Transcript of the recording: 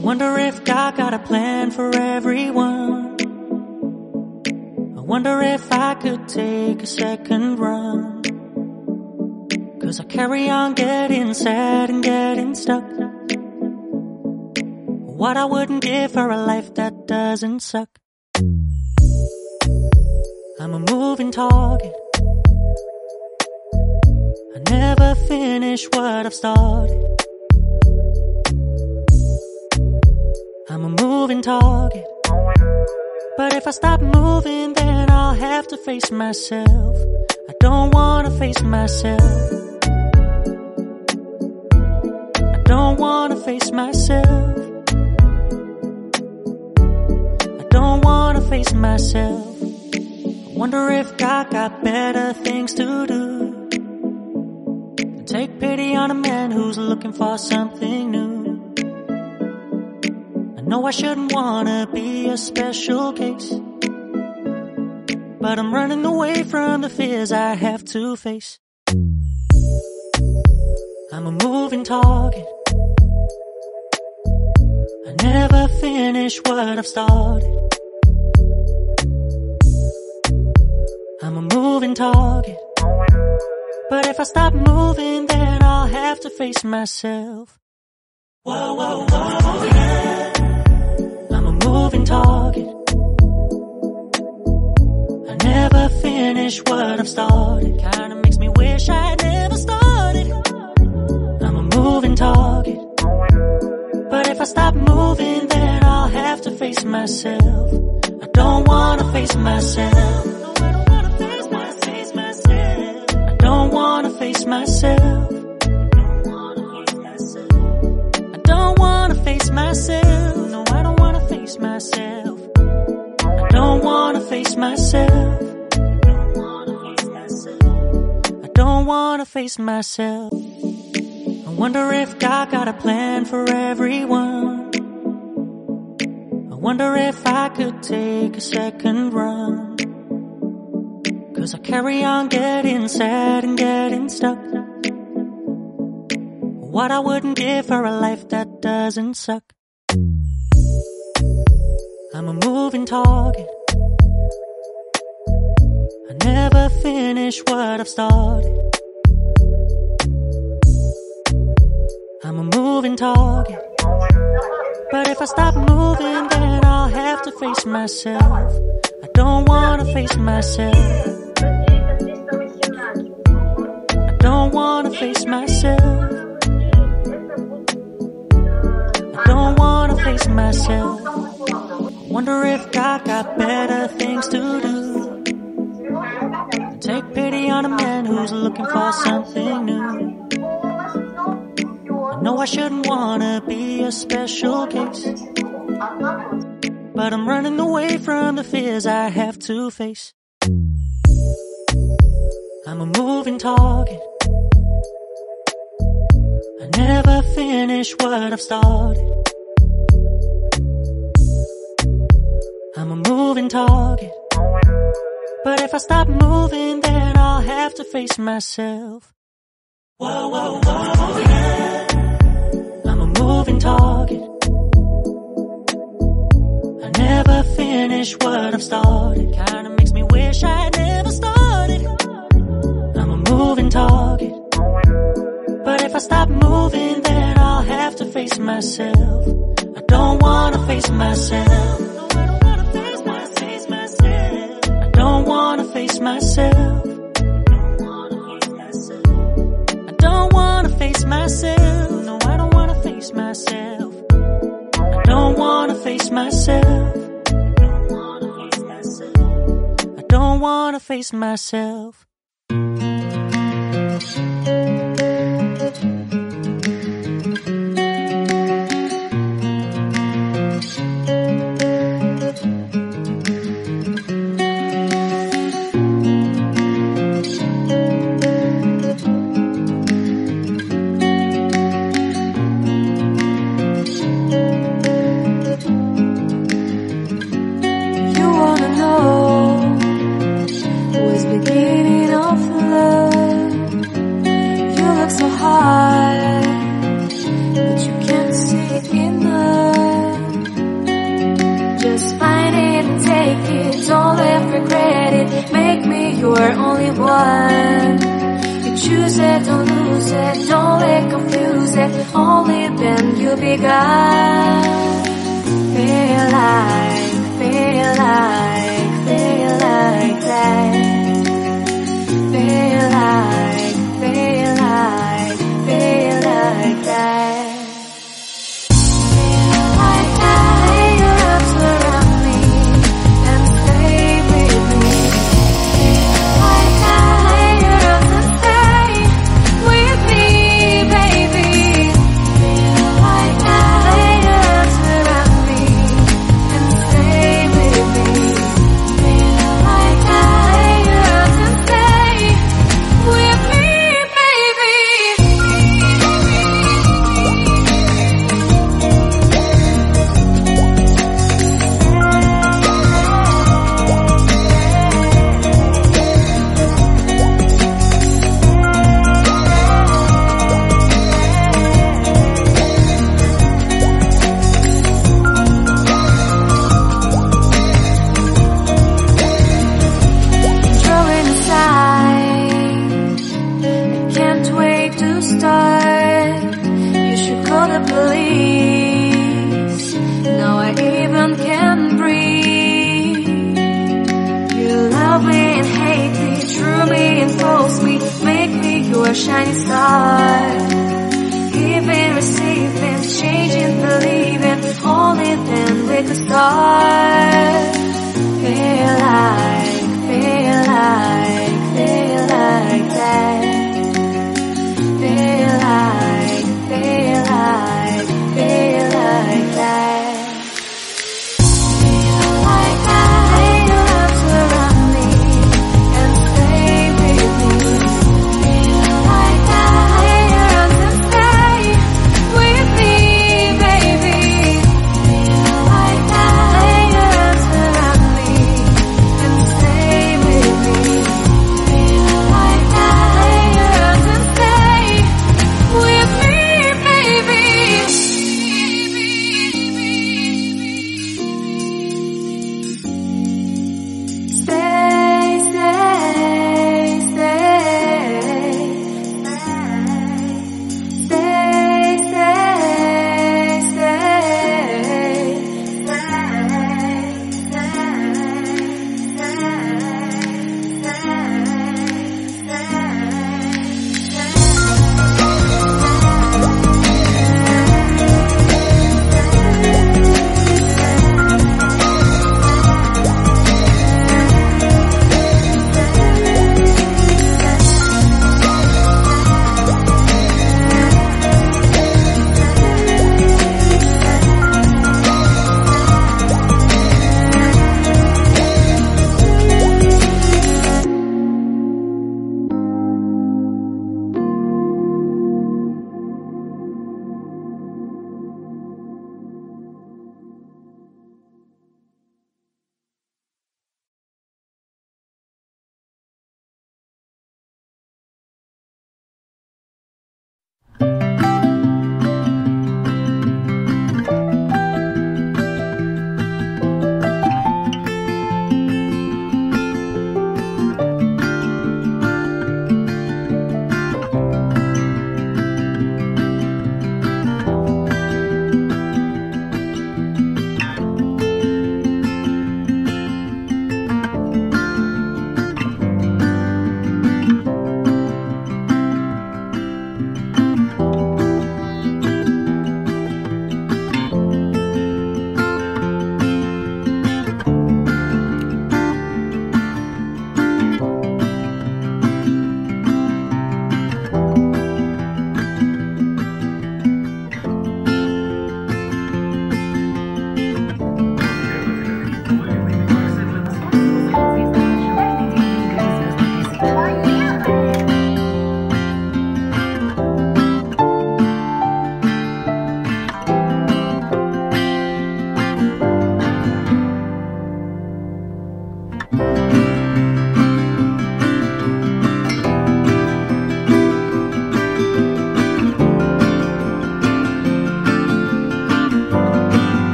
wonder if God got a plan for everyone. I wonder if I could take a second run. 'Cause I carry on getting sad and getting stuck. What I wouldn't give for a life that doesn't suck. I'm a moving target. I never finish what I've started. I'm a moving target. But if I stop moving, then I'll have to face myself. I don't wanna face myself. I don't wanna face myself. I don't wanna face myself. I wonder if God got better things to do than take pity on a man who's looking for something new. No, I shouldn't wanna be a special case, but I'm running away from the fears I have to face. I'm a moving target. I never finish what I've started. I'm a moving target. But if I stop moving, then I'll have to face myself. Whoa, whoa, whoa, yeah. Moving target. I never finish what I've started. Kinda makes me wish I never started. I'm a moving target. But if I stop moving, then I'll have to face myself. I don't wanna face myself. I don't wanna face myself. I don't wanna face myself. No, I don't wanna face myself. I don't wanna face myself. I don't wanna face myself. I wonder if God got a plan for everyone. I wonder if I could take a second run. 'Cause I carry on getting sad and getting stuck. What I wouldn't give for a life that doesn't suck. I'm a moving target. I never finish what I've started. I'm a moving target. But if I stop moving, then I'll have to face myself. I don't wanna face myself. I don't wanna face myself. I don't wanna face myself. Wonder if God got better things to do than take pity on a man who's looking for something new. I know I shouldn't wanna be a special case, but I'm running away from the fears I have to face. I'm a moving target. I never finish what I've started. I'm a moving target. But if I stop moving, then I'll have to face myself. Whoa, whoa, whoa, yeah. I'm a moving target. I never finish what I've started. Kinda makes me wish I never started. I'm a moving target. But if I stop moving, then I'll have to face myself. I don't wanna face myself. I don't wanna face myself. I don't wanna face myself. No, I don't wanna face myself. I don't wanna face myself. I don't wanna face myself. Beginning of love. to be gone. Feel like that. Feel like that. Feel like that. Lay your arms around me and stay with me. Feel like that. Lay your arms and stay with me, baby. Feel like that. Lay your arms around me and stay with me. Feel like that. Lay your arms and stay with me, baby. Drawing aside, I can't wait to start. You should call the police. Now I even can't breathe. You love me and hate me, true me and false me, make me your shining star. Giving, receiving, changing, believing, only then we could start.